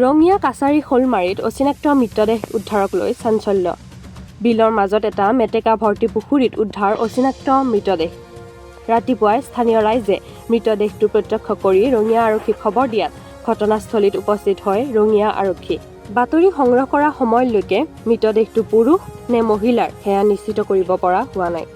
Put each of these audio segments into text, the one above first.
ৰঙিয়া কাছাৰী শোলমাৰীত অচিনাক্ত মৃতদেহ উদ্ধাৰক লৈ চাঞ্চল্য। বিলৰ মাজত এটা মেটেকা ভৰ্তি পুখুৰীত উদ্ধাৰ অচিনাক্ত মৃতদেহ। ৰাতিপুৱাই স্থানীয় ৰাইজে মৃতদেহটো প্ৰত্যক্ষ কৰি ৰঙিয়া আৰক্ষীক খবৰ দিয়াত ঘটনাস্থলীত উপস্থিত হয় ৰঙিয়া আৰক্ষী। বাতৰি সংগ্ৰহ কৰা সময়লৈকে মৃতদেহটো পুৰুষ নে মহিলাৰ সেয়া নিশ্চিত কৰিব পৰা হোৱা নাই।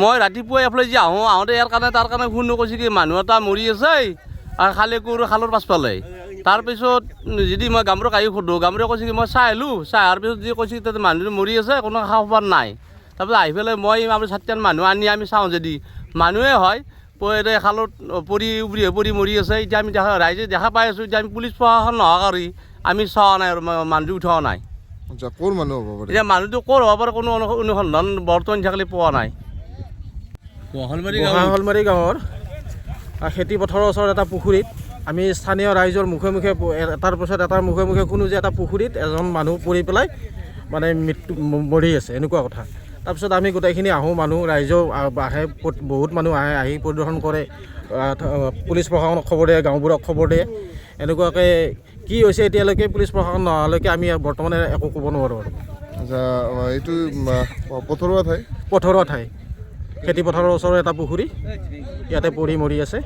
মই ৰাতিপুৱাই এফালে যে আহোঁতে ইয়াৰ কাৰণে তাৰ কাৰণে ফোন কৈছে কি মানুহ এটা মৰি আছে আৰু খালৰ পাছফালে। তাৰপিছত যদি মই গামৰক আহি সোধোঁ, গামৰে কৈছে কি মই চাই আহিলোঁ, চাই অহাৰ পিছত যি কৈছে তাতে মানুহটো মৰি আছে, কোনো খা খবৰ নাই। তাৰপিছত আহি পেলাই মই আমি 7টা মানুহ আনি আমি চাওঁ যদি মানুহে হয় খালত পৰি মৰি আছে। এতিয়া আমি ৰাইজে দেখা পাই আছোঁ, এতিয়া আমি পুলিচ প্ৰশাসন নহা কৰি আমি চোৱা নাই আৰু মানুহটো উঠোৱা নাই। ক'ৰ মানুহ হ'ব পাৰে? এতিয়া মানুহটো ক'ৰ হ'ব পাৰে কোনো অনুসন্ধান বৰ্তমান থাকিলে পোৱা নাই। শোলমাৰী গাঁৱৰ খেতি পথাৰৰ ওচৰত এটা পুখুৰীত আমি স্থানীয় ৰাইজৰ মুখে মুখে এটাৰ পিছত এটাৰ মুখে মুখে শুনো যে এটা পুখুৰীত এজন মানুহ পৰি পেলাই মানে মৰি আছে, এনেকুৱা কথা। তাৰপিছত আমি গোটেইখিনি আহোঁ, মানুহ ৰাইজেও আহে, বহুত মানুহ আহি পৰিদৰ্শন কৰে, পুলিচ প্ৰশাসনক খবৰ দিয়ে, গাঁওবোৰক খবৰ দিয়ে। এনেকুৱাকৈ কি হৈছে এতিয়ালৈকে পুলিচ প্ৰশাসন নহালৈকে আমি বৰ্তমানে একো ক'ব নোৱাৰোঁ আৰু। এইটো পথৰুৱা ঠাই? পথৰুৱা ঠাই, খেতি পথাৰৰ ওচৰৰ এটা পুখুৰী, ইয়াতে পৰি মৰি আছে।